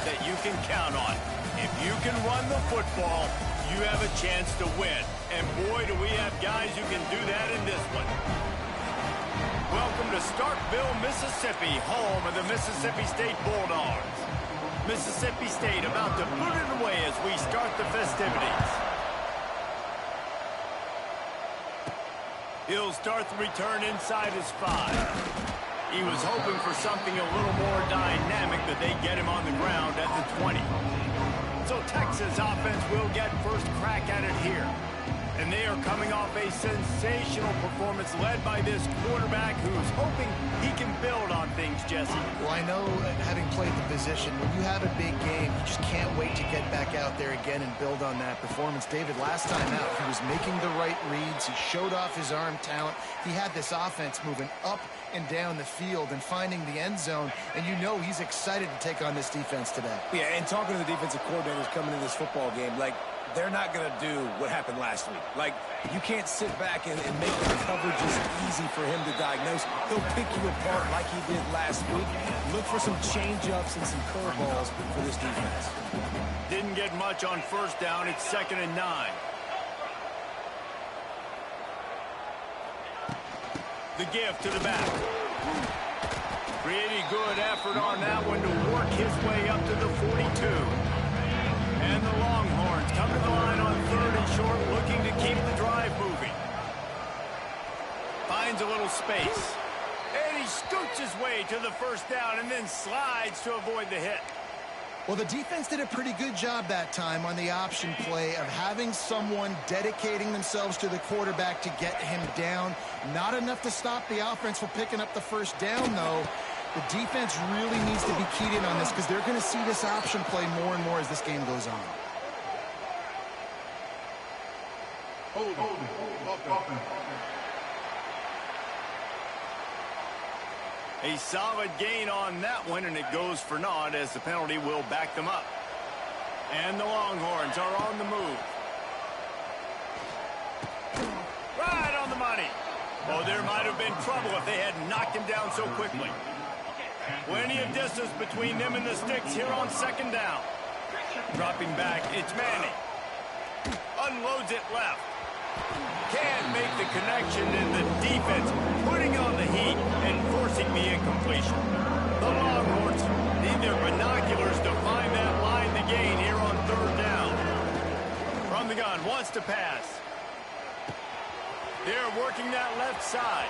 that you can count on. If you can run the football, you have a chance to win. And boy, do we have guys who can do that in this one. Welcome to Starkville, Mississippi, home of the Mississippi State Bulldogs. Mississippi State about to put it away as we start the festivities. He'll start the return inside his 5. He was hoping for something a little more dynamic, but they get him on the ground at the 20. So Texas offense will get first crack at it here. And they are coming off a sensational performance led by this quarterback who's hoping he can build on things, Jesse. Well, I know, having played the position, when you have a big game, you just can't wait to get back out there again and build on that performance. David, last time out, he was making the right reads. He showed off his arm talent. He had this offense moving up and down the field and finding the end zone, and you know he's excited to take on this defense today. Yeah, and talking to the defensive coordinators coming into this football game, like, they're not going to do what happened last week. Like, you can't sit back and make the coverages easy for him to diagnose. He'll pick you apart like he did last week. Look for some change-ups and some curveballs for this defense. Didn't get much on first down. It's 2nd and 9. The give to the back. Pretty good effort on that one to work his way up to the 42. And the Longhorns come to the line on 3rd and short, looking to keep the drive moving. Finds a little space. And he scoots his way to the first down and then slides to avoid the hit. Well, the defense did a pretty good job that time on the option play of having someone dedicating themselves to the quarterback to get him down. Not enough to stop the offense from picking up the first down, though. The defense really needs to be keyed in on this because they're going to see this option play more and more as this game goes on. A solid gain on that one, and it goes for naught as the penalty will back them up. And the Longhorns are on the move. Right on the money. Oh, there might have been trouble if they had knocked him down so quickly. Plenty of distance between them and the sticks here on 2nd down. Dropping back, it's Manning. Unloads it left. Can't make the connection, and the defense putting on the heat and forcing the incompletion. The Longhorns need their binoculars to find that line to gain here on 3rd down. From the gun, wants to pass. They're working that left side.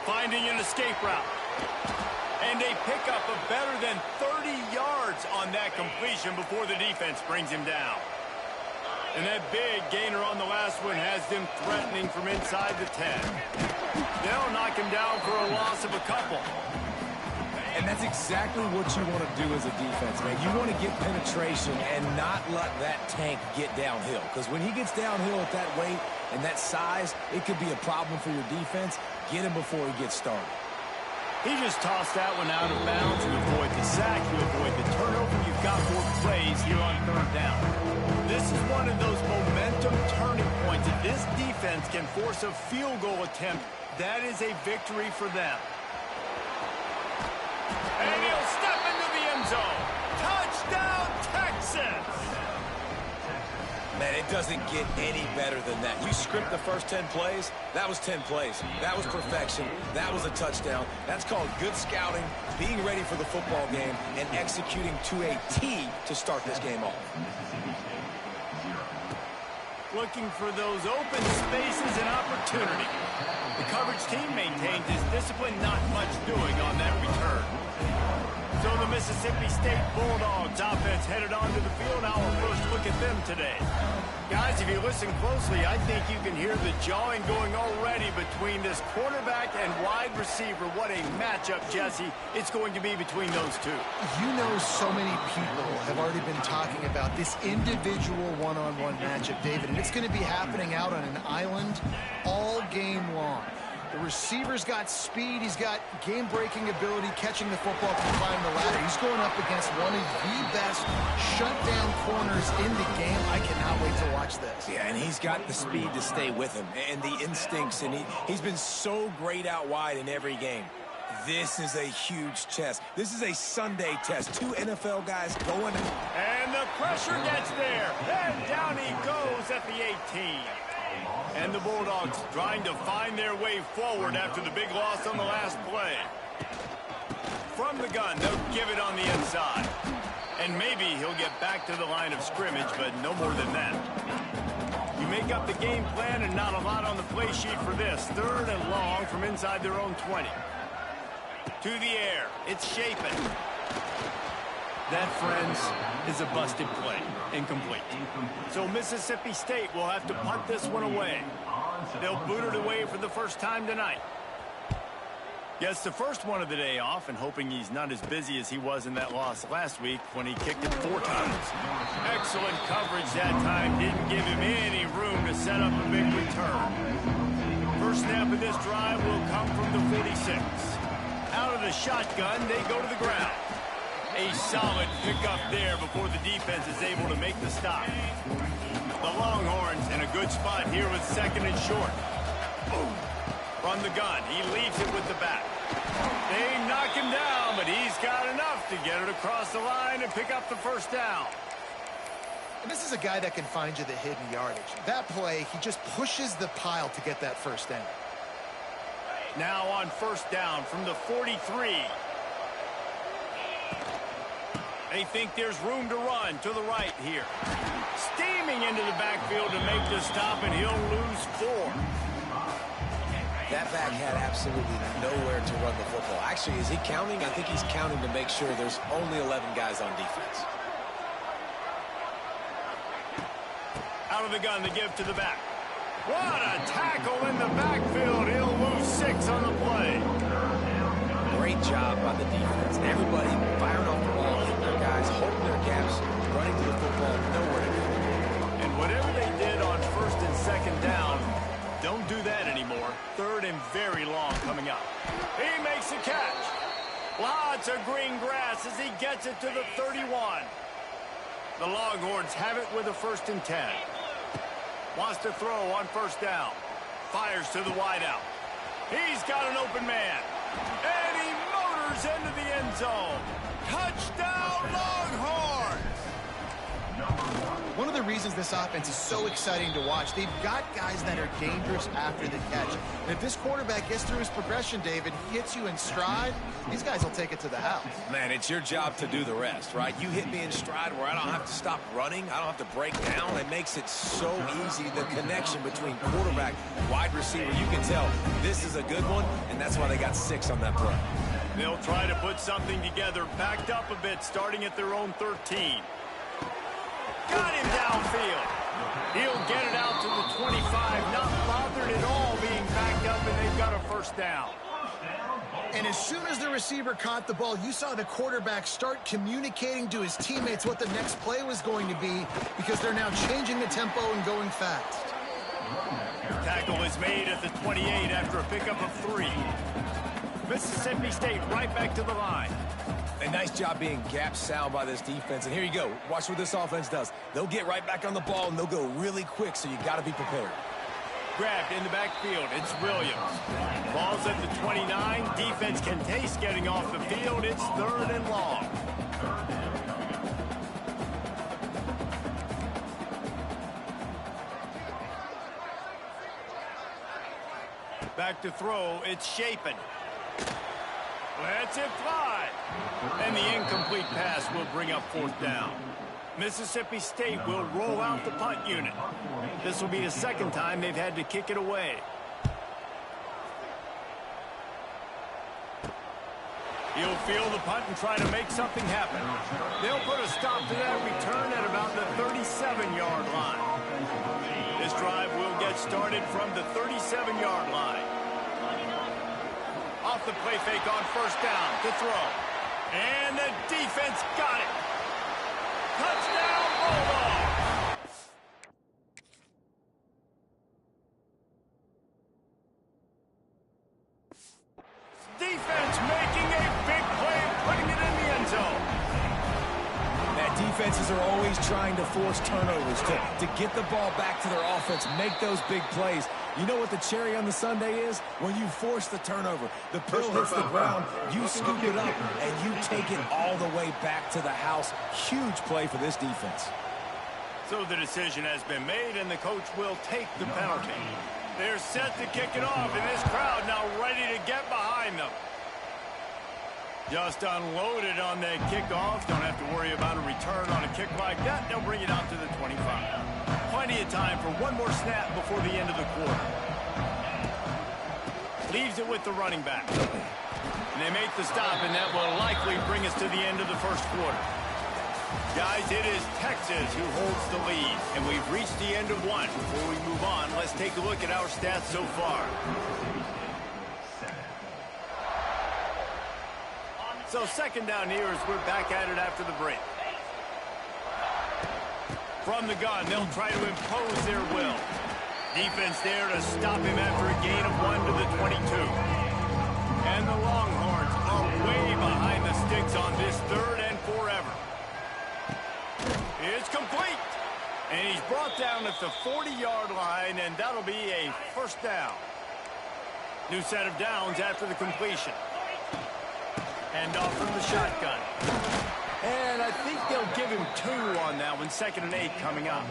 Finding an escape route. And a pickup of better than 30 yards on that completion before the defense brings him down. And that big gainer on the last one has them threatening from inside the 10. They'll knock him down for a loss of a couple. And that's exactly what you want to do as a defense, man. You want to get penetration and not let that tank get downhill. Because when he gets downhill at that weight and that size, it could be a problem for your defense. Get him before he gets started. He just tossed that one out of bounds. You avoid the sack, you avoid the turnover. You've got 4 plays here on 3rd down. This is one of those momentum turning points. If this defense can force a field goal attempt, that is a victory for them. And he'll step into the end zone. Touchdown, Texas! Man, it doesn't get any better than that. You script the first 10 plays, that was 10 plays. That was perfection. That was a touchdown. That's called good scouting, being ready for the football game, and executing to a T to start this game off. Looking for those open spaces and opportunity. The coverage team maintains his discipline, not much doing on that return. So the Mississippi State Bulldogs offense headed onto the field. Our first look at them today. Guys, if you listen closely, I think you can hear the jawing going already between this quarterback and wide receiver. What a matchup, Jesse, it's going to be between those two. You know, so many people have already been talking about this individual one-on-one matchup, David, and it's going to be happening out on an island all game long. The receiver's got speed. He's got game-breaking ability, catching the football from climbing the ladder. He's going up against one of the best shutdown corners in the game. I cannot wait to watch this. Yeah, and he's got the speed to stay with him and the instincts, and he's been so great out wide in every game. This is a huge test. This is a Sunday test. Two NFL guys going. And the pressure gets there. And down he goes at the 18. And the Bulldogs trying to find their way forward after the big loss on the last play. From the gun, they'll give it on the inside. And maybe he'll get back to the line of scrimmage, but no more than that. You make up the game plan and not a lot on the play sheet for this. 3rd and long from inside their own 20. To the air. It's Shapen. That, friends, is a busted play. Incomplete. So Mississippi State will have to punt this one away. They'll boot it away for the first time tonight. Gets the first one of the day off, and hoping he's not as busy as he was in that loss last week when he kicked it 4 times. Excellent coverage that time. Didn't give him any room to set up a big return. First snap of this drive will come from the 46. Out of the shotgun, they go to the ground. A solid pickup there before the defense is able to make the stop. The Longhorns in a good spot here with 2nd and short. From the gun, he leaves it with the back. They knock him down, but he's got enough to get it across the line and pick up the first down. And this is a guy that can find you the hidden yardage. That play, he just pushes the pile to get that first down. Now on first down from the 43. They think there's room to run to the right here. Steaming into the backfield to make the stop, and he'll lose 4. That back had absolutely nowhere to run the football. Actually, is he counting? I think he's counting to make sure there's only 11 guys on defense. Out of the gun, the give to the back. What a tackle in the backfield. He'll lose 6 on the play. Great job by the defense. Everybody firing off the ball, hitting their guys, holding their gaps, running to the football, nowhere to go. And whatever they did on 1st and 2nd down, don't do that anymore. 3rd and very long coming up. He makes the catch. Lots of green grass as he gets it to the 31. The Longhorns have it with a 1st and 10. Wants to throw on first down. Fires to the wideout. He's got an open man. And he motors into the end zone. Touchdown, Longhorns! One of the reasons this offense is so exciting to watch, they've got guys that are dangerous after the catch. And if this quarterback gets through his progression, David, he hits you in stride, these guys will take it to the house. Man, it's your job to do the rest, right? You hit me in stride where I don't have to stop running. I don't have to break down. It makes it so easy, the connection between quarterback, wide receiver. You can tell this is a good one, and that's why they got 6 on that play. They'll try to put something together, backed up a bit, starting at their own 13. Got him downfield. He'll get it out to the 25, not bothered at all being backed up, and they've got a first down. And as soon as the receiver caught the ball, you saw the quarterback start communicating to his teammates what the next play was going to be, because they're now changing the tempo and going fast. Tackle is made at the 28 after a pickup of 3. Mississippi State right back to the line. A nice job being gap sound by this defense. And here you go. Watch what this offense does. They'll get right back on the ball, and they'll go really quick, so you got to be prepared. Grabbed in the backfield. It's Williams. Ball's at the 29. Defense can taste getting off the field. It's 3rd and long. Back to throw. It's Shapen. Lets it fly. And the incomplete pass will bring up 4th down. Mississippi State will roll out the punt unit. This will be the 2nd time they've had to kick it away. He'll field the punt and try to make something happen. They'll put a stop to that return at about the 37-yard line. This drive will get started from the 37-yard line. Off the play fake on first down to throw. And the defense got it. Touchdown, Bulldogs! Defense making a big play, putting it in the end zone. That defenses are always trying to force turnovers, to get the ball back to their offense, make those big plays. You know what the cherry on the sundae is? When you force the turnover, the pill hits the ground, you scoop it up, and you take it all the way back to the house. Huge play for this defense. So the decision has been made, and the coach will take the penalty. They're set to kick it off, and this crowd now ready to get behind them. Just unloaded on that kickoff. Don't have to worry about a return on a kick like that. They'll bring it out to the 25. Plenty of time for one more snap before the end of the quarter. Leaves it with the running back. And they make the stop, and that will likely bring us to the end of the first quarter. Guys, it is Texas who holds the lead, and we've reached the end of one. Before we move on, let's take a look at our stats so far. So second down here as we're back at it after the break. From the gun, they'll try to impose their will. Defense there to stop him after a gain of 1 to the 22. And the Longhorns are way behind the sticks on this third and forever. It's complete. And he's brought down at the 40-yard line, and that'll be a first down. New set of downs after the completion. Hand off from the shotgun. And I think they'll give him 2 on that one, 2nd and 8 coming up.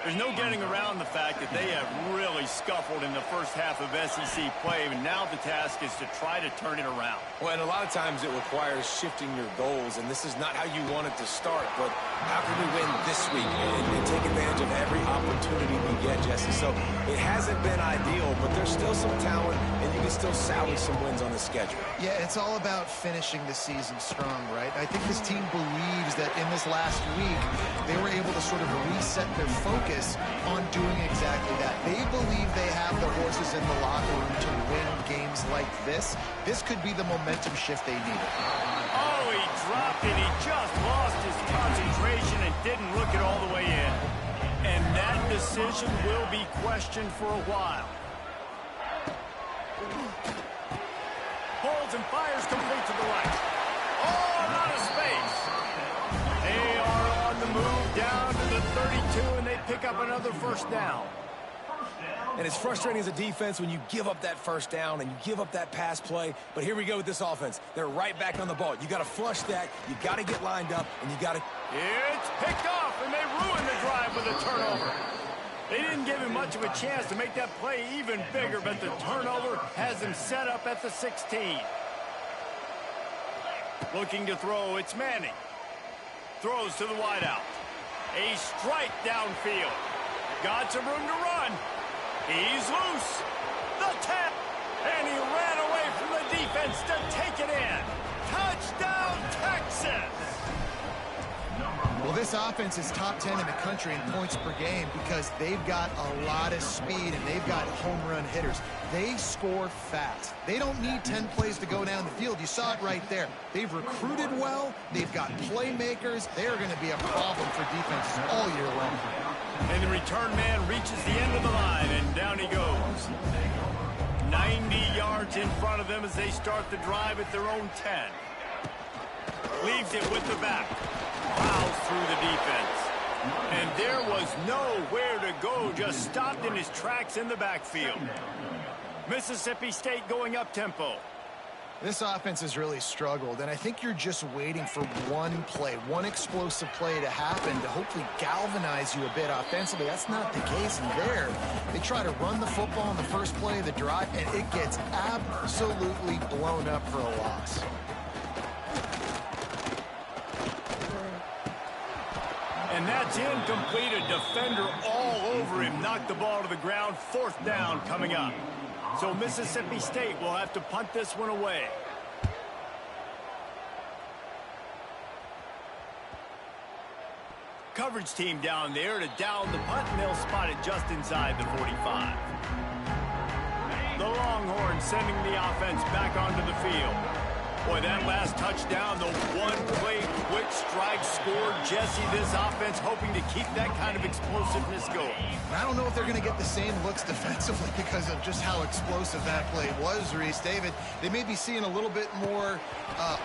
There's no getting around the fact that they have really scuffled in the first half of SEC play, and now the task is to try to turn it around. Well, and a lot of times it requires shifting your goals, and this is not how you want it to start, but how can we win this week and take advantage of every opportunity we get, Jesse? So it hasn't been ideal, but there's still some talent, and you can still salvage some wins on the schedule. Yeah, it's all about finishing the season strong, right? I think this team believes that in this last week, they were able to sort of reset their focus on doing exactly that. They believe they have the horses in the locker room to win games like this. This could be the momentum shift they needed. Oh, he dropped it. He just lost his concentration and didn't look it all the way in. And that decision will be questioned for a while. Holds and fires complete to the right. Oh, not a space. They are on the move down to the 32, and they pick up another first down. And it's frustrating as a defense when you give up that first down and you give up that pass play. But here we go with this offense. They're right back on the ball. You got to flush that. You got to get lined up, and you got to... It's picked off, and they ruin the drive with a turnover. They didn't give him much of a chance to make that play even bigger, but the turnover has him set up at the 16. Looking to throw, it's Manning. Throws to the wideout. A strike downfield. Got some room to run. He's loose. The tap. And he ran away from the defense to take it in. Touchdown, Texas. Well, this offense is top 10 in the country in points per game because they've got a lot of speed and they've got home run hitters. They score fast. They don't need 10 plays to go down the field. You saw it right there. They've recruited well. They've got playmakers. They're going to be a problem for defenses all year long. And the return man reaches the end of the line, and down he goes. 90 yards in front of them as they start the drive at their own 10. Leaves it with the back. Plows through the defense. And there was nowhere to go, just stopped in his tracks in the backfield. Mississippi State going up-tempo. This offense has really struggled, and I think you're just waiting for one play, one explosive play to happen to hopefully galvanize you a bit offensively. That's not the case there. They try to run the football in the first play of the drive, and it gets absolutely blown up for a loss. And that's incomplete. A defender all over him. Knocked the ball to the ground. 4th down coming up. So Mississippi State will have to punt this one away. Coverage team down there to down the punt, and they'll spot it just inside the 45. The Longhorns sending the offense back onto the field. Boy, that last touchdown, the one-play quick strike scored. Jesse, this offense hoping to keep that kind of explosiveness going. I don't know if they're going to get the same looks defensively because of just how explosive that play was, Reese. David, they may be seeing a little bit more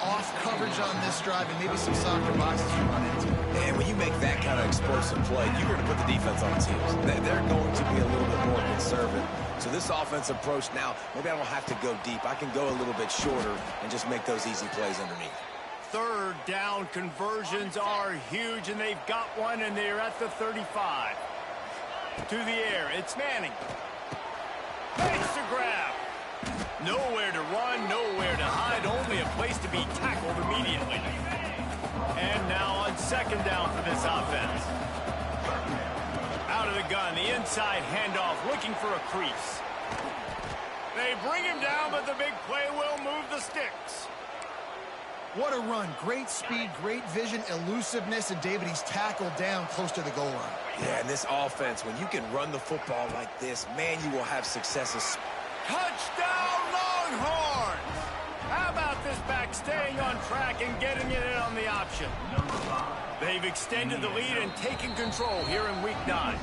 off coverage on this drive and maybe some softer boxes to run into. And And when you make that kind of explosive play, you're going to put the defense on its heels. They're going to be a little bit more conservative. So this offensive approach now, maybe I don't have to go deep. I can go a little bit shorter and just make those easy plays underneath. Third down conversions are huge, and they've got one, and they're at the 35. To the air, it's Manning. Makes the grab. Nowhere to run, nowhere to hide, only a place to be tackled immediately. And now on second down for this offense. Out of the gun, the inside handoff, looking for a crease. They bring him down, but the big play will move the sticks. What a run. Great speed, great vision, elusiveness, and David, he's tackled down close to the goal line. Yeah, and this offense, when you can run the football like this, man, you will have successes. Touchdown, Longhorns! How about this back staying on track and getting it in on the option? They've extended the lead and taken control here in Week 9.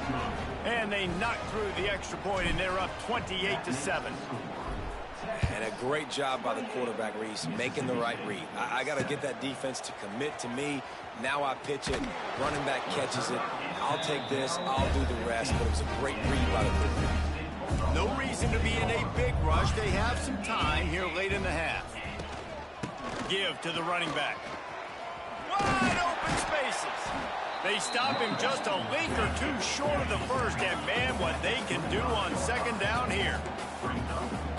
And they knocked through the extra point, and they're up 28-7. And a great job by the quarterback, Reese, making the right read. I got to get that defense to commit to me. Now I pitch it. Running back catches it. I'll take this. I'll do the rest. But it was a great read by the quarterback. No reason to be in a big rush. They have some time here late in the half. Give to the running back. Wide open spaces. They stop him just a link or two short of the first. And, man, what they can do on second down here.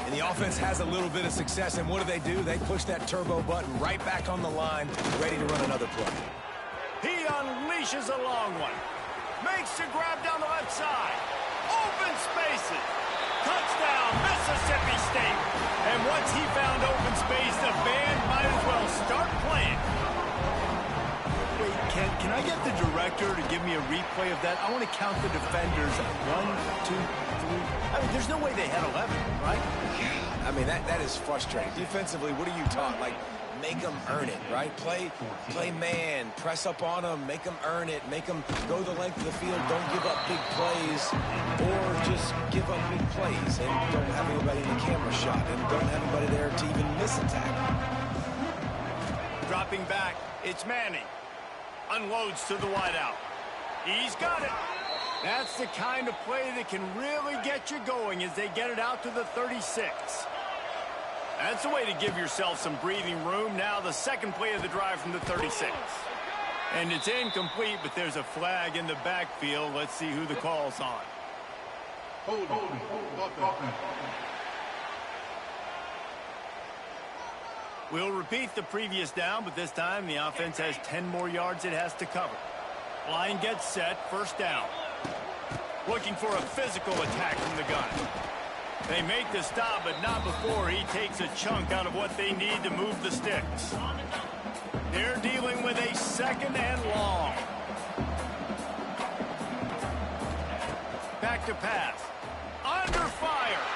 And the offense has a little bit of success, and what do? They push that turbo button right back on the line, ready to run another play. He unleashes a long one. Makes the grab down the left side. Open spaces. Touchdown, Mississippi State. And once he found open space, the band might as well start playing. Wait, can I get the director to give me a replay of that? I want to count the defenders. 1, 2, 3. I mean, there's no way they had 11, right? I mean, that is frustrating. Defensively, what are you taught? Like, make them earn it, right? Play man, press up on them, make them earn it, make them go the length of the field, don't give up big plays, or just give up big plays and don't have anybody in the camera shot and don't have anybody there to even miss a tackle. Dropping back, it's Manning. Unloads to the wideout. He's got it. That's the kind of play that can really get you going as they get it out to the 36. That's the way to give yourself some breathing room. Now the second play of the drive from the 36. And it's incomplete, but there's a flag in the backfield. Let's see who the call's on. Hold on. We'll repeat the previous down, but this time the offense has 10 more yards it has to cover. Line gets set, first down. Looking for a physical attack from the gun. They make the stop, but not before he takes a chunk out of what they need to move the sticks. They're dealing with a second and long. Back to pass. Under fire.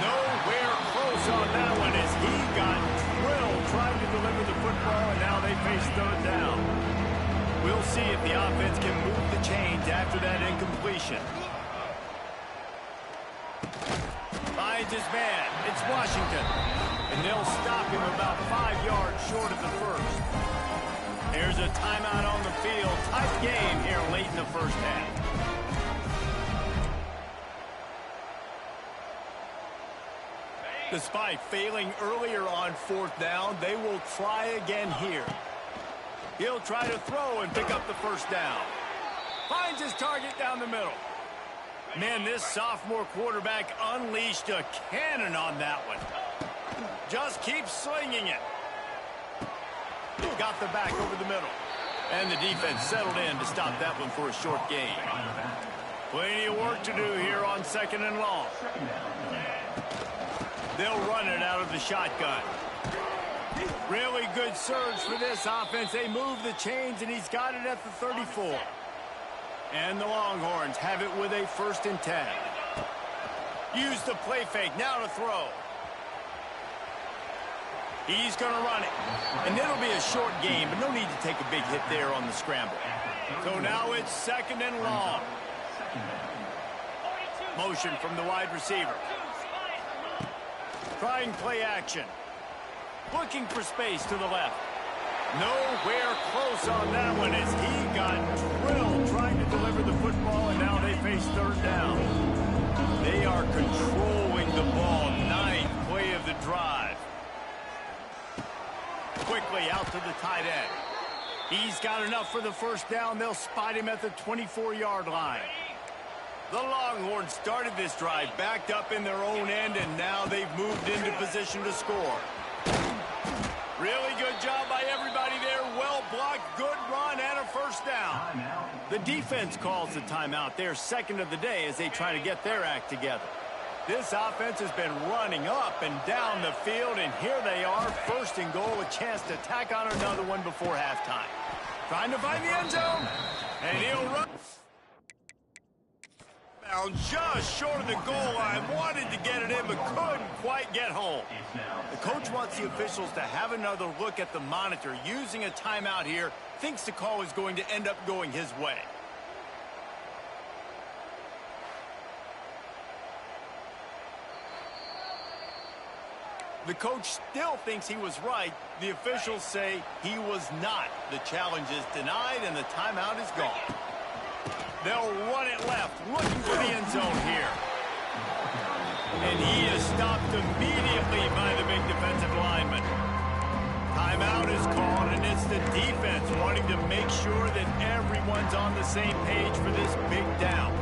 Nowhere close on that one as he got drilled trying to deliver the football, and now they face third down. We'll see if the offense can move the chains after that incompletion. Finds his man. It's Washington. And they'll stop him about 5 yards short of the first. There's a timeout on the field. Tight game here late in the first half. Despite failing earlier on fourth down, they will try again here. He'll try to throw and pick up the first down. Finds his target down the middle. Man, this sophomore quarterback unleashed a cannon on that one. Just keeps slinging it. Got the back over the middle. And the defense settled in to stop that one for a short gain. Plenty of work to do here on second and long. They'll run it out of the shotgun. Really good surge for this offense. They move the chains, and he's got it at the 34. And the Longhorns have it with a 1st and 10. Use the play fake. Now to throw. He's going to run it. And it'll be a short game, but no need to take a big hit there on the scramble. So now it's second and long. Motion from the wide receiver. Trying play action. Looking for space to the left. Nowhere close on that one as he got drilled trying to deliver the football, and now they face third down. They are controlling the ball. Ninth play of the drive. Quickly out to the tight end. He's got enough for the first down. They'll spot him at the 24-yard line. The Longhorns started this drive backed up in their own end, and now they've moved into position to score. Really good job by everybody there. Well blocked, good run, and a first down. The defense calls the timeout. Their second of the day as they try to get their act together. This offense has been running up and down the field, and here they are, first and goal, a chance to tack on another one before halftime. Trying to find the end zone, and he'll run. Just short of the goal line, wanted to get it in, but couldn't quite get home. The coach wants the officials to have another look at the monitor. Using a timeout here, thinks the call is going to end up going his way. The coach still thinks he was right. The officials say he was not. The challenge is denied, and the timeout is gone. They'll run it left, looking for the end zone here. And he is stopped immediately by the big defensive lineman. Timeout is called, and it's the defense wanting to make sure that everyone's on the same page for this big down.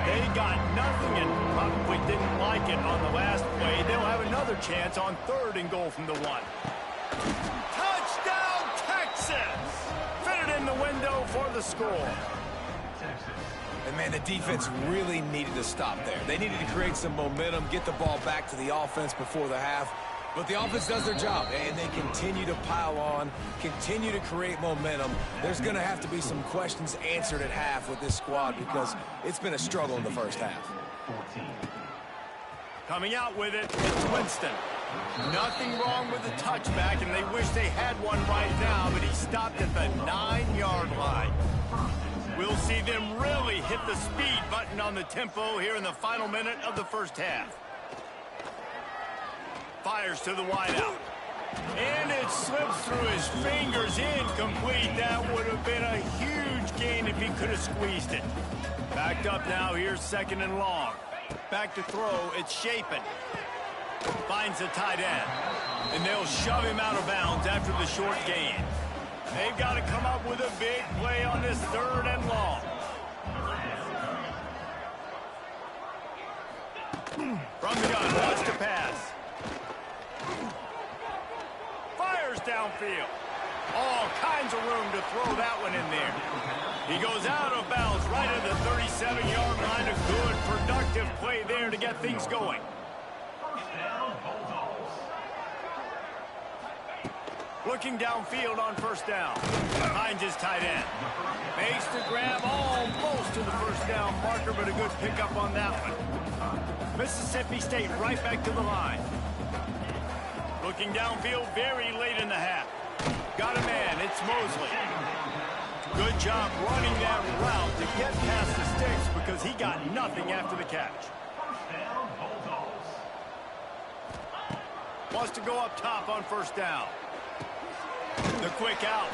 They got nothing and probably didn't like it on the last play. They'll have another chance on third and goal from the one. Touchdown, Texas! Fitted in the window for the score. And, man, the defense really needed to stop there. They needed to create some momentum, get the ball back to the offense before the half. But the offense does their job, and they continue to pile on, continue to create momentum. There's going to have to be some questions answered at half with this squad because it's been a struggle in the first half. Coming out with it, it's Winston. Nothing wrong with the touchback, and they wish they had one right now, but he stopped at the 9-yard line. We'll see them really hit the speed button on the tempo here in the final minute of the first half. Fires to the wideout. And it slips through his fingers, incomplete. That would have been a huge gain if he could have squeezed it. Backed up now, here's second and long. Back to throw, it's Shapen. Finds the tight end. And they'll shove him out of bounds after the short gain. They've got to come up with a big play on this third and long. From the gun, wants to pass. Fires downfield. All kinds of room to throw that one in there. He goes out of bounds right at the 37-yard line. A good, productive play there to get things going. Looking downfield on first down. Finds his tight end. Makes the grab almost to the first down marker, but a good pickup on that one. Mississippi State right back to the line. Looking downfield very late in the half. Got a man, it's Mosley. Good job running that route to get past the sticks because he got nothing after the catch. Wants to go up top on first down. The quick out.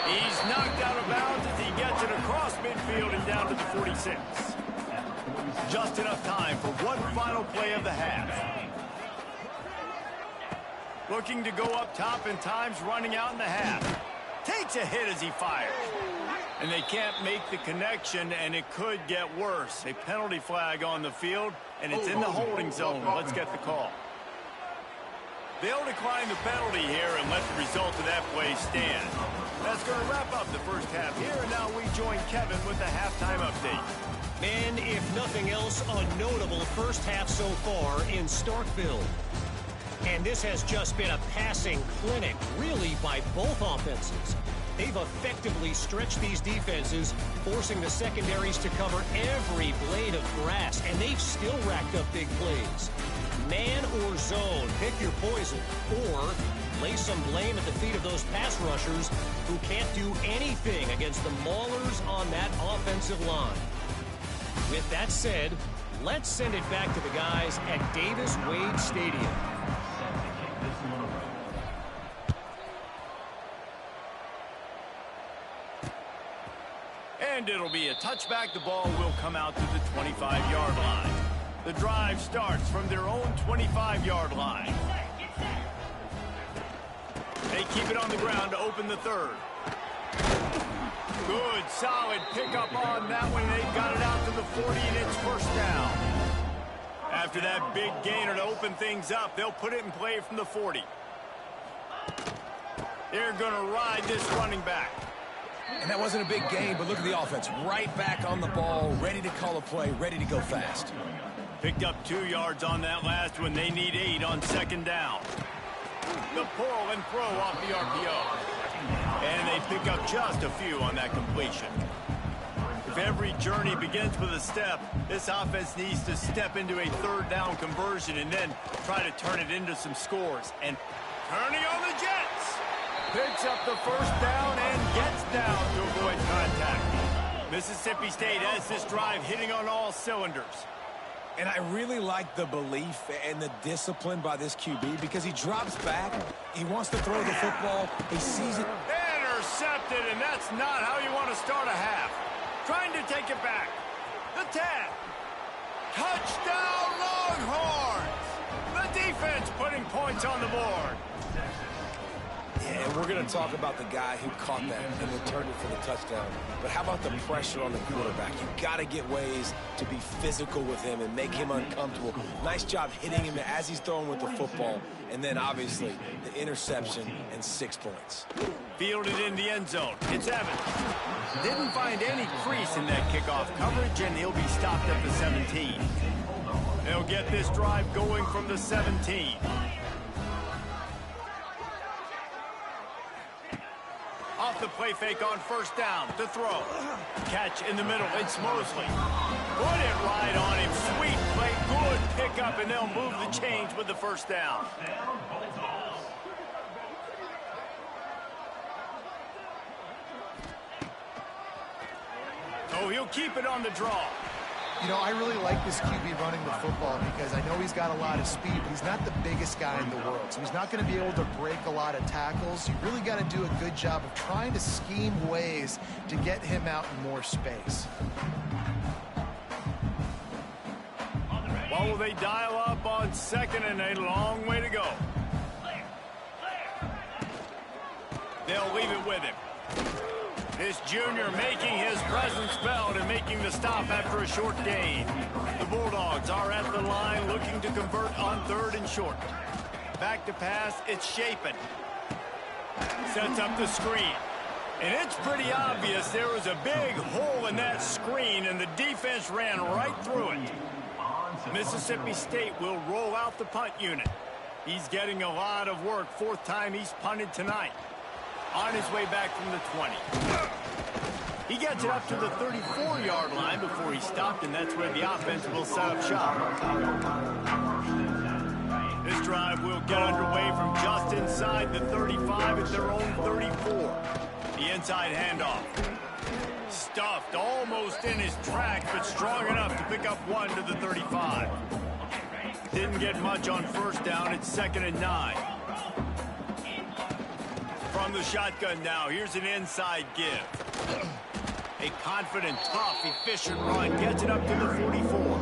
He's knocked out of bounds as he gets it across midfield and down to the 46. Just enough time for one final play of the half. Looking to go up top, and time's running out in the half. Takes a hit as he fires. And they can't make the connection, and it could get worse. A penalty flag on the field, and it's in the holding zone. Let's get the call. They'll decline the penalty here and let the result of that play stand. That's going to wrap up the first half here, and now we join Kevin with the halftime update. And if nothing else, a notable first half so far in Starkville. And this has just been a passing clinic, really, by both offenses. They've effectively stretched these defenses, forcing the secondaries to cover every blade of grass, and they've still racked up big plays. Man or zone, pick your poison, or lay some blame at the feet of those pass rushers who can't do anything against the maulers on that offensive line. With that said, let's send it back to the guys at Davis Wade Stadium. And it'll be a touchback. The ball will come out to the 25-yard line. The drive starts from their own 25-yard line. They keep it on the ground to open the third. Good, solid pickup on that one. They've got it out to the 40, and it's first down. After that big gainer to open things up, they'll put it in play from the 40. They're going to ride this running back. And that wasn't a big gain, but look at the offense. Right back on the ball, ready to call a play, ready to go fast. Picked up 2 yards on that last one. They need 8 on second down. The pull and throw off the RPO. And they pick up just a few on that completion. If every journey begins with a step, this offense needs to step into a third down conversion and then try to turn it into some scores. And turning on the Jets. Picks up the first down and gets down to avoid contact. Mississippi State has this drive hitting on all cylinders. And I really like the belief and the discipline by this QB because he drops back, he wants to throw the football, he sees it. Intercepted, and that's not how you want to start a half. Trying to take it back. The 10. Touchdown Longhorns! The defense putting points on the board. Yeah, and we're going to talk about the guy who caught that and returned it for the touchdown. But how about the pressure on the quarterback? You got to get ways to be physical with him and make him uncomfortable. Nice job hitting him as he's throwing with the football. And then, obviously, the interception and 6 points. Fielded in the end zone. It's Evans. Didn't find any crease in that kickoff coverage, and he'll be stopped at the 17. They'll get this drive going from the 17. Off the play fake on first down to throw. Catch in the middle. It's Mosley. Put it right on him. Sweet play. Good pickup, and they'll move the chains with the first down. Oh, he'll keep it on the draw. You know, I really like this QB running the football because I know he's got a lot of speed, but he's not the biggest guy in the world. So he's not going to be able to break a lot of tackles. You really got to do a good job of trying to scheme ways to get him out in more space. Well, will they dial up on second and a long way to go? They'll leave it with him. This junior making his presence felt and making the stop after a short gain. The Bulldogs are at the line looking to convert on third and short. Back to pass, it's Shapen. Sets up the screen. And it's pretty obvious there was a big hole in that screen, and the defense ran right through it. Mississippi State will roll out the punt unit. He's getting a lot of work. 4th time he's punted tonight. On his way back from the 20. He gets it up to the 34-yard line before he stopped, and that's where the offense will set up shop. This drive will get underway from just inside the 35 at their own 34. The inside handoff. Stuffed almost in his tracks, but strong enough to pick up 1 to the 35. Didn't get much on first down. It's 2nd and 9. From the shotgun now, here's an inside give. A confident, tough, efficient run gets it up to the 44.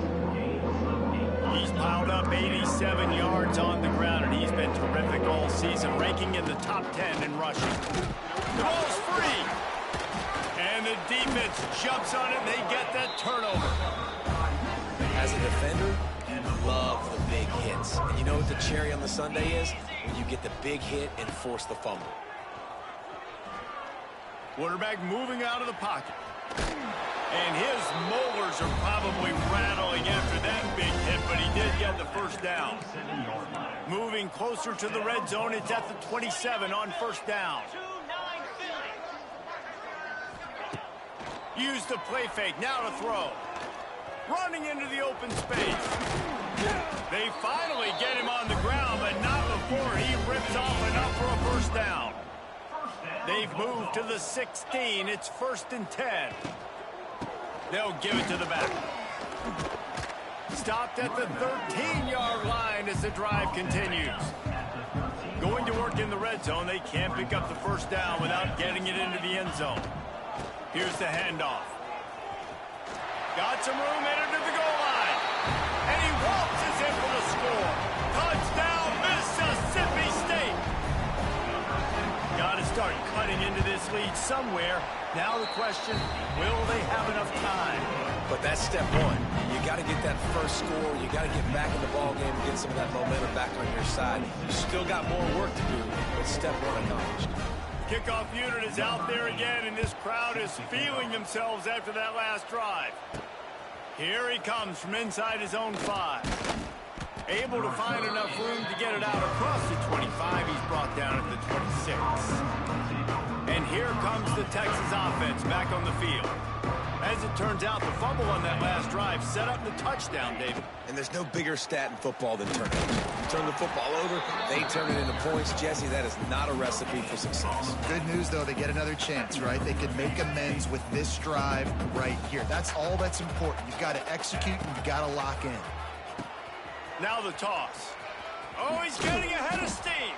He's piled up 87 yards on the ground, and he's been terrific all season, ranking in the top 10 in rushing. The ball's free. And the defense jumps on it, and they get that turnover. As a defender, you love the big hits. And you know what the cherry on the sundae is? When you get the big hit and force the fumble. Quarterback moving out of the pocket. And his molars are probably rattling after that big hit, but he did get the first down. Moving closer to the red zone, it's at the 27 on first down. Use the play fake, now to throw. Running into the open space. They finally get him on the ground, but not before he rips off enough for a first down. They've moved to the 16. It's 1st and 10. They'll give it to the back. Stopped at the 13-yard line as the drive continues. Going to work in the red zone. They can't pick up the first down without getting it into the end zone. Here's the handoff. Got some room, headed to the goal line. And he waltzes in for the score. Touchdown, Mississippi State. Got to start cutting into this lead somewhere. Now the question, will they have enough time? But that's step one. You got to get that first score. You got to get back in the ball game and get some of that momentum back on your side. You still got more work to do, but step one accomplished. Kickoff unit is out there again, and this crowd is feeling themselves after that last drive. Here he comes from inside his own 5. Able to find enough room to get it out across the 25. He's brought down at the 26. And here comes the Texas offense back on the field. As it turns out, the fumble on that last drive set up the touchdown, David. And there's no bigger stat in football than turnovers. You turn the football over, they turn it into points. Jesse, that is not a recipe for success. Good news, though, they get another chance, right? They could make amends with this drive right here. That's all that's important. You've got to execute and you've got to lock in. Now the toss. Oh, he's getting ahead of steam.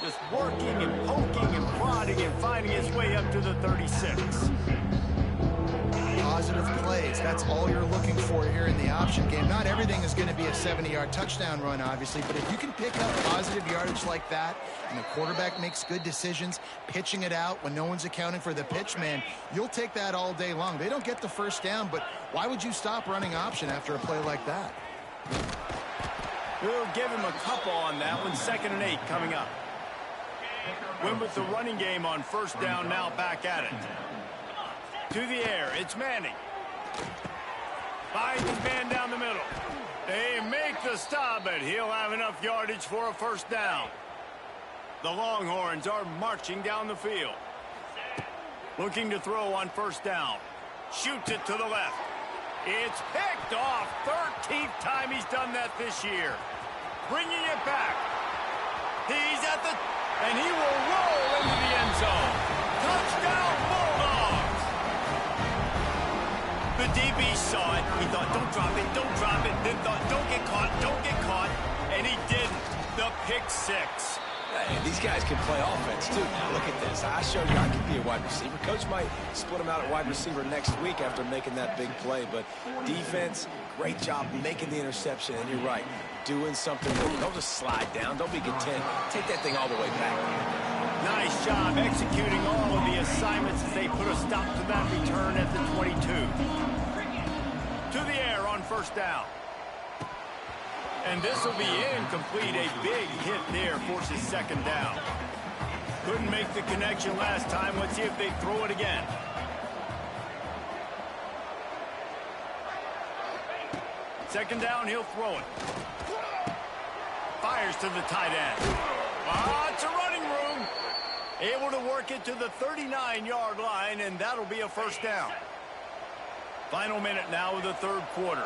Just working and poking and prodding and finding his way up to the 36. Positive plays. That's all you're looking for here in the option game. Not everything is going to be a 70-yard touchdown run, obviously, but if you can pick up positive yardage like that and the quarterback makes good decisions, pitching it out when no one's accounting for the pitch, man, you'll take that all day long. They don't get the first down, but why would you stop running option after a play like that? We'll give him a couple on that one. 2nd and 8 coming up. Win with the running game on first down, now back at it. To the air, it's Manning. Finds his man down the middle. They make the stop, but he'll have enough yardage for a first down. The Longhorns are marching down the field. Looking to throw on first down. Shoots it to the left. It's picked off. 13th time he's done that this year. Bringing it back. He's at the... and he will roll into the end zone. Touchdown, Bulldogs! The DB saw it. He thought, don't drop it, don't drop it. Then thought, don't get caught, don't get caught. And he didn't. The pick 6. Hey, these guys can play offense, too. Now, look at this. I showed you I could be a wide receiver. Coach might split him out at wide receiver next week after making that big play. But defense, great job making the interception. And you're right, doing something with it. Don't just slide down. Don't be content. Take that thing all the way back. Nice job executing all of the assignments as they put a stop to that return at the 22. To the air on first down. And this will be incomplete. A big hit there forces 2nd down. Couldn't make the connection last time. Let's see if they throw it again. Second down, he'll throw it. Fires to the tight end. Lots of running room. Able to work it to the 39-yard line, and that'll be a first down. Final minute now of the 3rd quarter.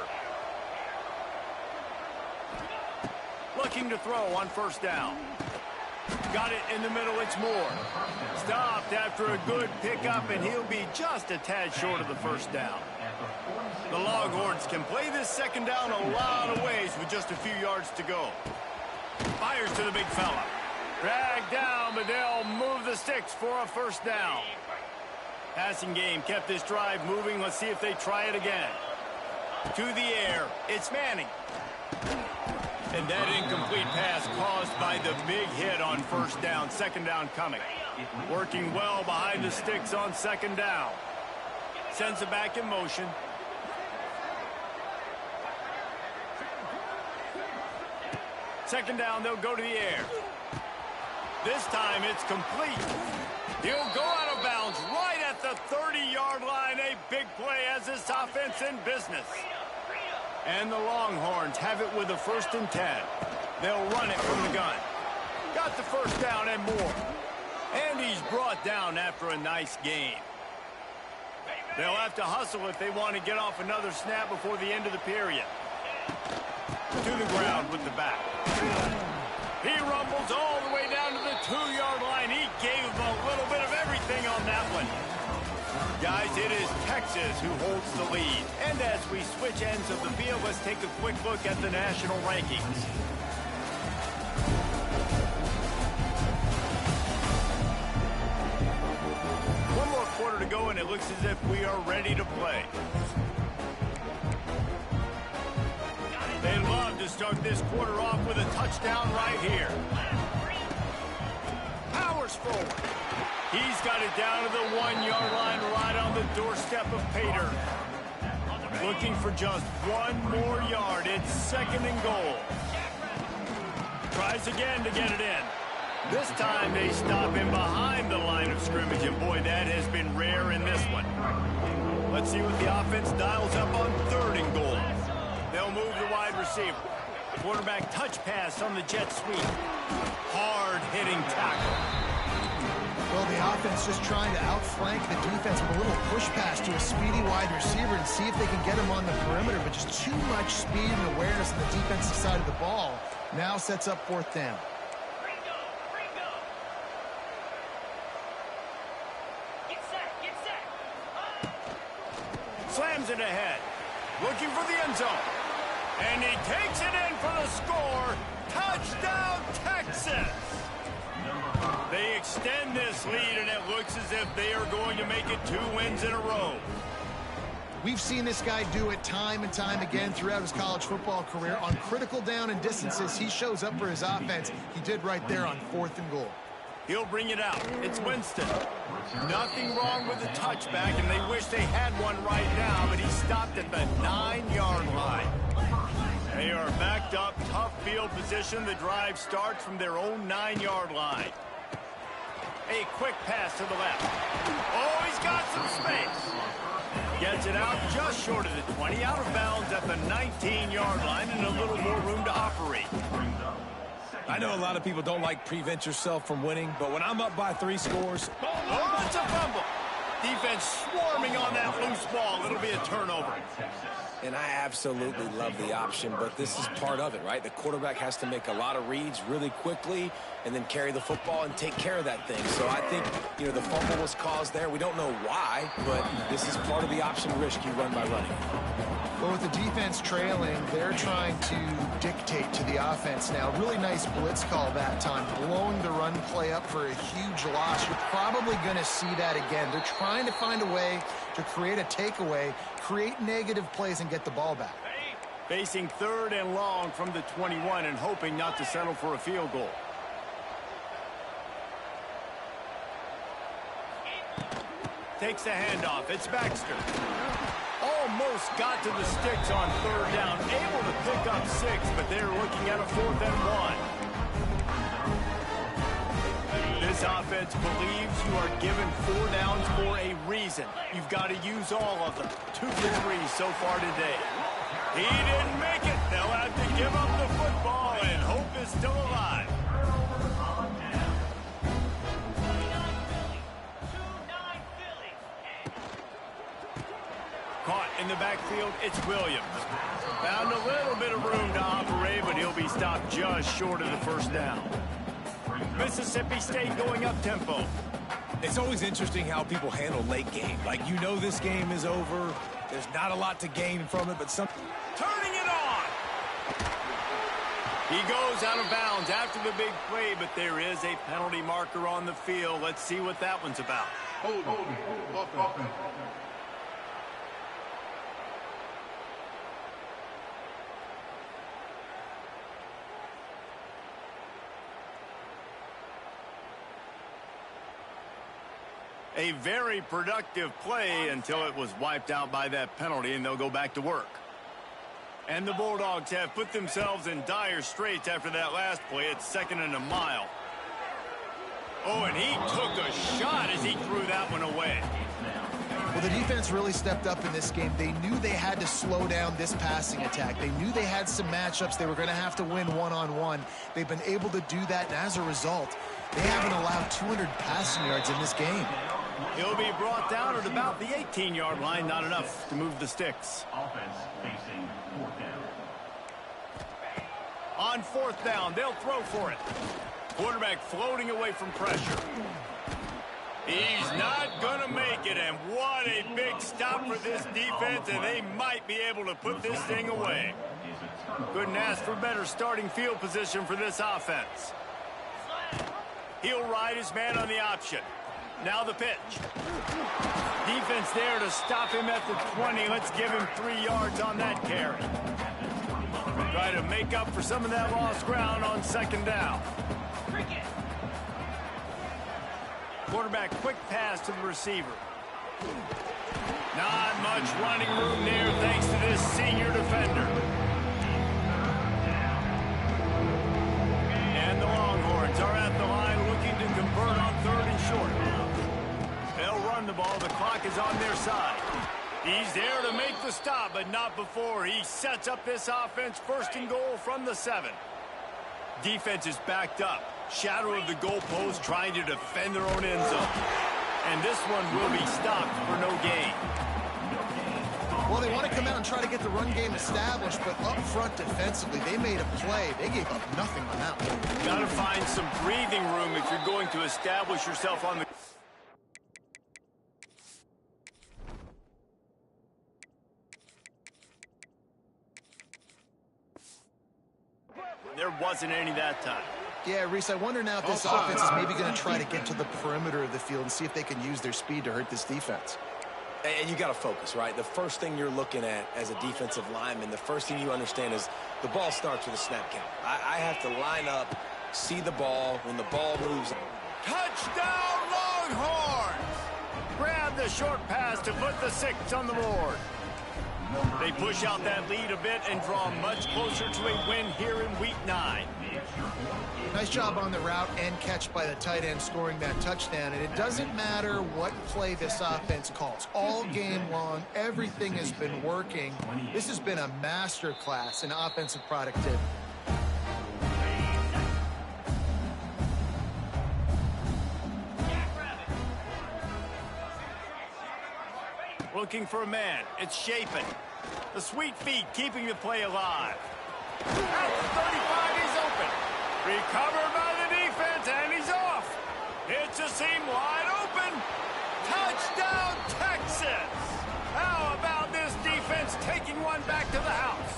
Looking to throw on first down. Got it in the middle, it's Moore. Stopped after a good pickup, and he'll be just a tad short of the first down. The Longhorns can play this 2nd down a lot of ways with just a few yards to go. Fires to the big fella. Dragged down, but they'll move the sticks for a first down. Passing game kept this drive moving. Let's see if they try it again. To the air, it's Manning. And that incomplete pass caused by the big hit on first down. 2nd down coming. Working well behind the sticks on 2nd down. Sends it back in motion. Second down, they'll go to the air. This time it's complete. He'll go out of bounds right at the 30-yard line. A big play as this offense in business. And the Longhorns have it with a 1st and 10. They'll run it from the gun. Got the first down and more. And he's brought down after a nice gain. They'll have to hustle if they want to get off another snap before the end of the period. To the ground with the back. He rumbles all the way down to the 2-yard line. He gave a little bit of everything on that one. Guys, it is Texas who holds the lead. And as we switch ends of the field, let's take a quick look at the national rankings. One more quarter to go, and it looks as if we are ready to play. to start this quarter off with a touchdown right here. Powers forward. He's got it down to the 1-yard line right on the doorstep of Pater. Looking for just one more yard. It's 2nd and goal. Tries again to get it in. This time they stop him behind the line of scrimmage, and boy, that has been rare in this one. Let's see what the offense dials up on 3rd and goal. They'll move the wide receiver. Quarterback touch pass on the jet sweep. Hard-hitting tackle. Well, the offense just trying to outflank the defense with a little push pass to a speedy wide receiver and see if they can get him on the perimeter, but just too much speed and awareness on the defensive side of the ball. Now sets up 4th down. Slams it ahead. Looking for the end zone. And he takes it in for the score. Touchdown, Texas! They extend this lead, and it looks as if they are going to make it 2 wins in a row. We've seen this guy do it time and time again throughout his college football career. On critical down and distances, he shows up for his offense. He did right there on 4th and goal. He'll bring it out. It's Winston. Nothing wrong with the touchback, and they wish they had one right now, but he stopped at the 9-yard line. They are backed up, tough field position. The drive starts from their own 9-yard line. A quick pass to the left. Oh, he's got some space. Gets it out just short of the 20, out of bounds at the 19-yard line, and a little more room to operate. I know a lot of people don't like prevent yourself from winning, but when I'm up by 3 scores... Oh, it's a fumble. Defense swarming on that loose ball. It'll be a turnover. And I absolutely love the option, but this is part of it, right? The quarterback has to make a lot of reads really quickly and then carry the football and take care of that thing. So I think, you know, the fumble was caused there. We don't know why, but this is part of the option risk you run by running. Well, with the defense trailing, they're trying to dictate to the offense now. Really nice blitz call that time, blowing the run play up for a huge loss. You're probably going to see that again. They're trying to find a way to create a takeaway, create negative plays, and get the ball back. Facing 3rd and long from the 21 and hoping not to settle for a field goal. Takes the handoff. It's Baxter. Almost got to the sticks on 3rd down. Able to pick up 6, but they're looking at a 4th and 1. This offense believes you are given 4 downs for a reason. You've got to use all of them. 2 for 3 so far today. He didn't make it. They'll have to give up the football, and hope is still alive. Caught in the backfield, it's Williams. Found a little bit of room to operate, but he'll be stopped just short of the 1st down. Mississippi State going up tempo. It's always interesting how people handle late game. Like, you know this game is over. There's not a lot to gain from it, but some... Turning it on! He goes out of bounds after the big play, but there is a penalty marker on the field. Let's see what that one's about. Hold. Offense. A very productive play until it was wiped out by that penalty, and they'll go back to work. And the Bulldogs have put themselves in dire straits after that last play. It's 2nd and a mile. Oh, and he took a shot as he threw that one away. Well, the defense really stepped up in this game. They knew they had to slow down this passing attack. They knew they had some matchups they were going to have to win one-on-one. They've been able to do that, and as a result, they haven't allowed 200 passing yards in this game. He'll be brought down at about the 18-yard line. Not enough to move the sticks. Offense facing 4th down. On 4th down, they'll throw for it. Quarterback floating away from pressure. He's not going to make it, and what a big stop for this defense, and they might be able to put this thing away. Couldn't ask for better starting field position for this offense. He'll ride his man on the option. Now the pitch. Defense there to stop him at the 20. Let's give him 3 yards on that carry. Try to make up for some of that lost ground on second down. Quarterback quick pass to the receiver. Not much running room there thanks to this senior defender. And the Longhorns are at the line looking to convert on 3rd and short. They'll run the ball. The clock is on their side. He's there to make the stop, but not before he sets up this offense 1st and goal from the 7. Defense is backed up. Shadow of the goalpost trying to defend their own end zone. And this one will be stopped for no gain. Well, they want to come out and try to get the run game established, but up front defensively, they made a play. They gave up nothing on that one. Got to find some breathing room if you're going to establish yourself on the... There wasn't any that time. Yeah, Reese, I wonder now if this offense is maybe going to try to get to the perimeter of the field and see if they can use their speed to hurt this defense. And you got to focus, right? The first thing you're looking at as a defensive lineman, the first thing you understand is the ball starts with a snap count. I have to line up, see the ball. When the ball moves. Touchdown, Longhorns! Grab the short pass to put the 6 on the board. They push out that lead a bit and draw much closer to a win here in Week 9. Nice job on the route and catch by the tight end scoring that touchdown. And it doesn't matter what play this offense calls. All game long, everything has been working. This has been a master class in offensive productivity. Looking for a man. It's Shapen. The sweet feet keeping the play alive. At the 35, he's open. Recovered by the defense, and he's off. Hits a seam wide open. Touchdown, Texas. How about this defense taking one back to the house?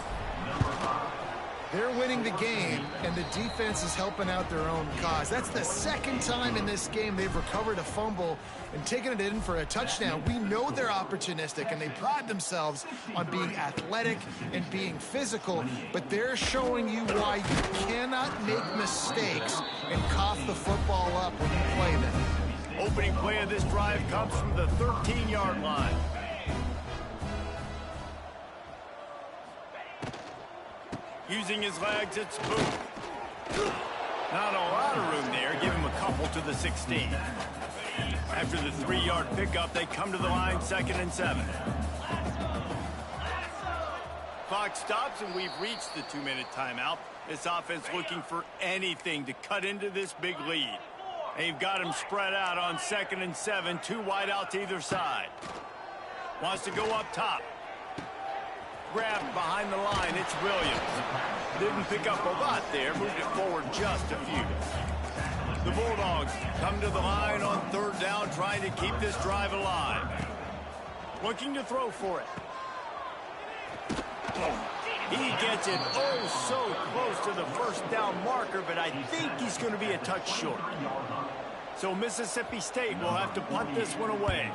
They're winning the game, and the defense is helping out their own cause. That's the 2nd time in this game they've recovered a fumble and taken it in for a touchdown. We know they're opportunistic, and they pride themselves on being athletic and being physical, but they're showing you why you cannot make mistakes and cough the football up when you play them. Opening play of this drive comes from the 13-yard line. Using his legs, it's Booth. Not a lot of room there. Give him a couple to the 16. After the 3-yard pickup, they come to the line 2nd and 7. Clock stops, and we've reached the 2-minute timeout. This offense looking for anything to cut into this big lead. They've got him spread out on 2nd and 7, 2 wide out to either side. Wants to go up top. Grabbed behind the line, it's Williams. Didn't pick up a lot there, moved it forward just a few. The Bulldogs come to the line on 3rd down, trying to keep this drive alive. Looking to throw for it. He gets it oh so close to the 1st down marker, but I think he's going to be a touch short. So Mississippi State will have to punt this one away.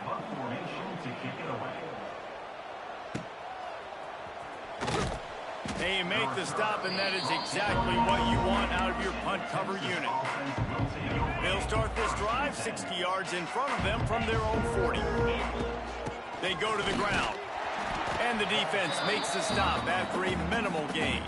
They make the stop, and that is exactly what you want out of your punt cover unit. They'll start this drive 60 yards in front of them from their own 40. They go to the ground, and the defense makes the stop after a minimal gain.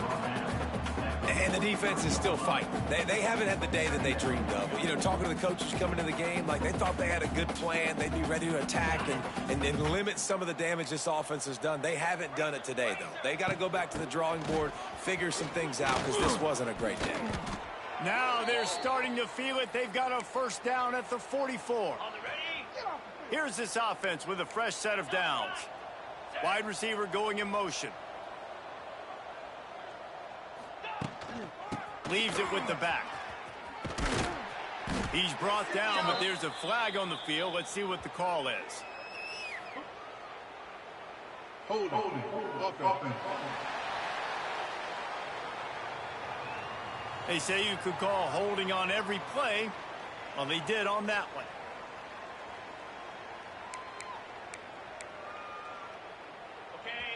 And the defense is still fighting. They haven't had the day that they dreamed of. You know, talking to the coaches coming into the game, like they thought they had a good plan. They'd be ready to attack and limit some of the damage this offense has done. They haven't done it today, though. They got to go back to the drawing board, figure some things out, because this wasn't a great day. Now they're starting to feel it. They've got a 1st down at the 44. Here's this offense with a fresh set of downs. Wide receiver going in motion. Leaves it with the back. He's brought down, but there's a flag on the field. Let's see what the call is. Hold offense. They say you could call holding on every play. Well, they did on that one.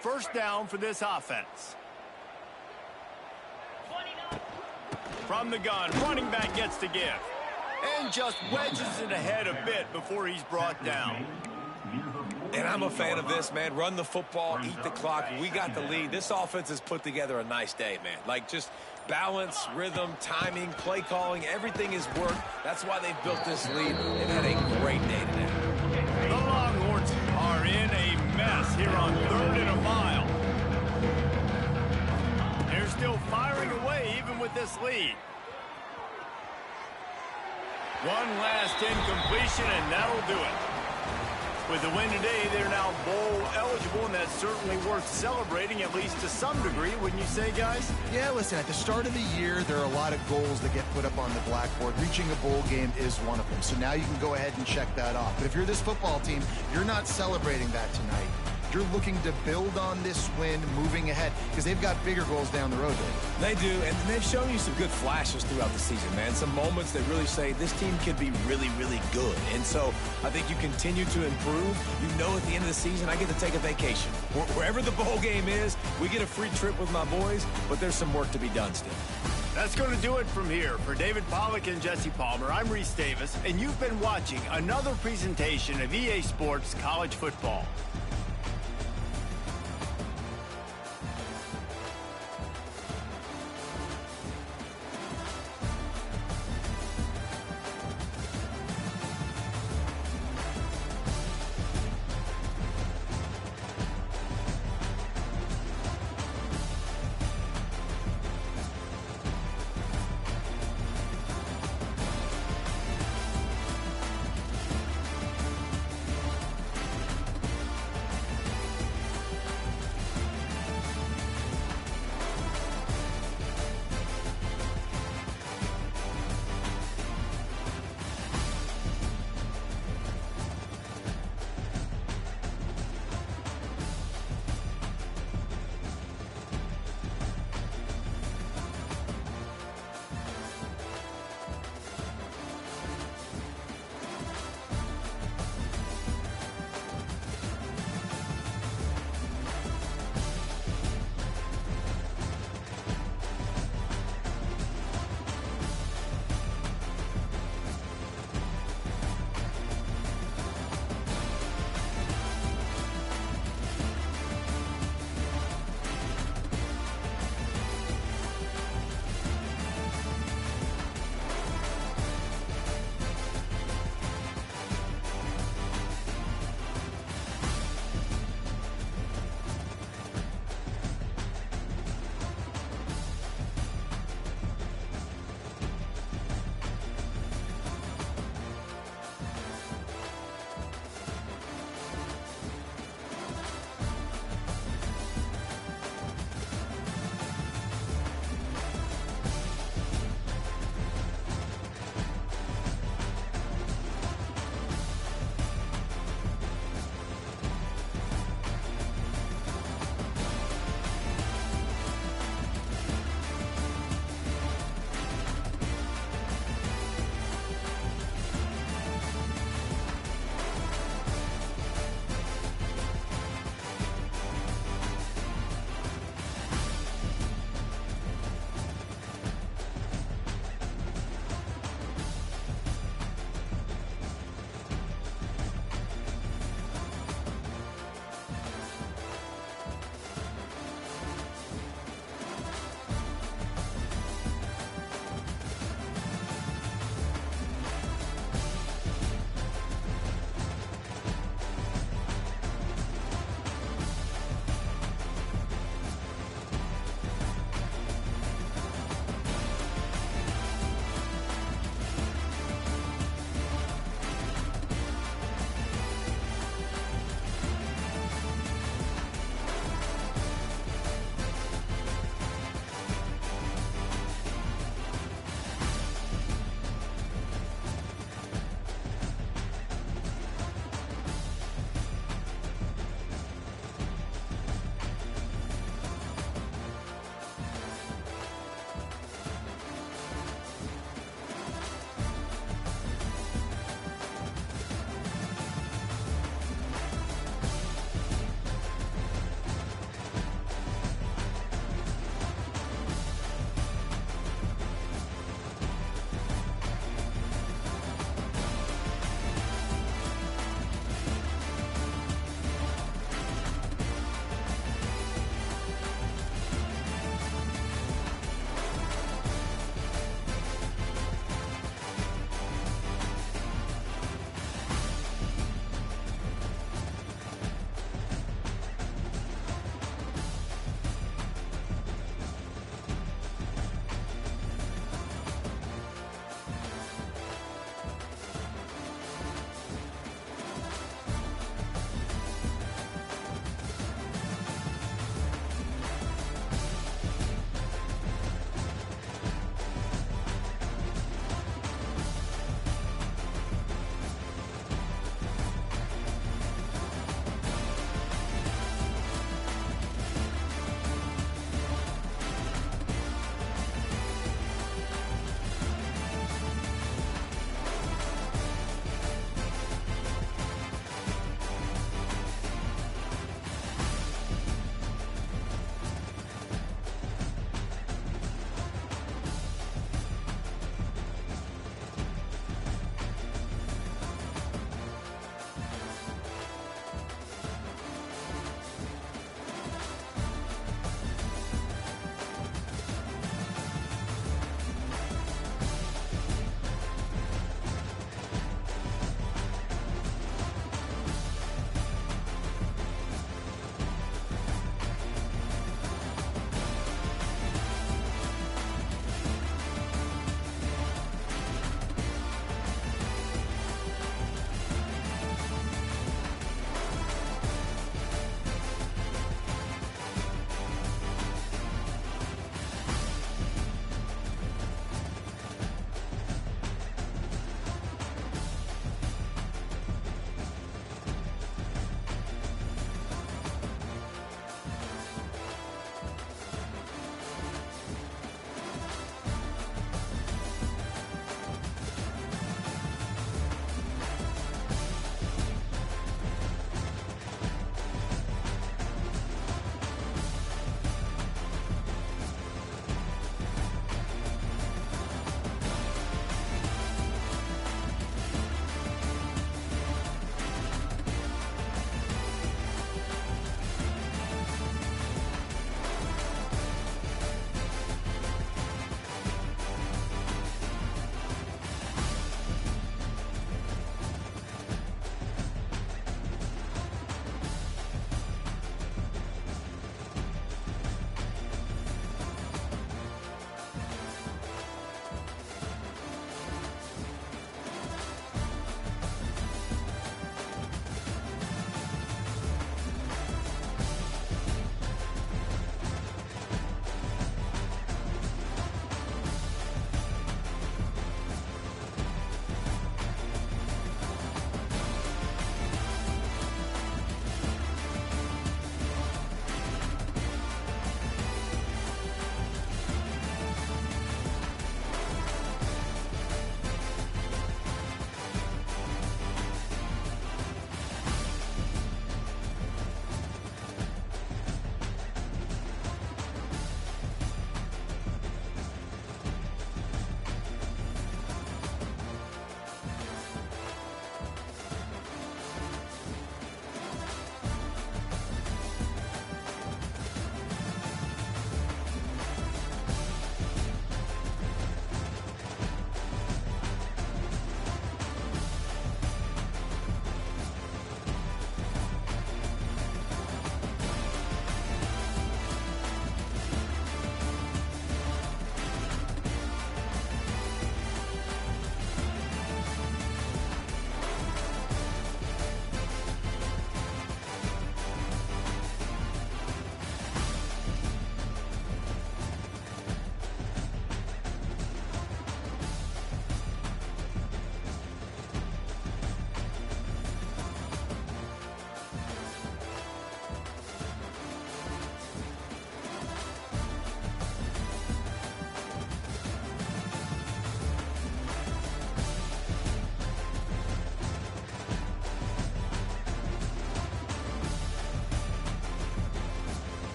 First down for this offense. From the gun, running back gets to give. And just wedges it ahead a bit before he's brought down. And I'm a fan of this, man. Run the football, eat the clock. We got the lead. This offense has put together a nice day, man. Like, just balance, rhythm, timing, play calling, everything has worked. That's why they've built this lead. They've had a great day today. The Longhorns are in a mess here on 3rd and a mile. They're still firing away even with this lead. One last incompletion, and that'll do it. With the win today, they're now bowl eligible, and that's certainly worth celebrating, at least to some degree, wouldn't you say, guys? Yeah, listen, at the start of the year, there are a lot of goals that get put up on the blackboard. Reaching a bowl game is one of them. So now you can go ahead and check that off. But if you're this football team, you're not celebrating that tonight. You're looking to build on this win moving ahead because they've got bigger goals down the road, Dave. They do, and they've shown you some good flashes throughout the season, man. Some moments that really say this team could be really, really good. And so I think you continue to improve. You know at the end of the season, I get to take a vacation. Wherever the bowl game is, we get a free trip with my boys, but there's some work to be done still. That's going to do it from here. For David Pollack and Jesse Palmer, I'm Reese Davis, and you've been watching another presentation of EA Sports College Football.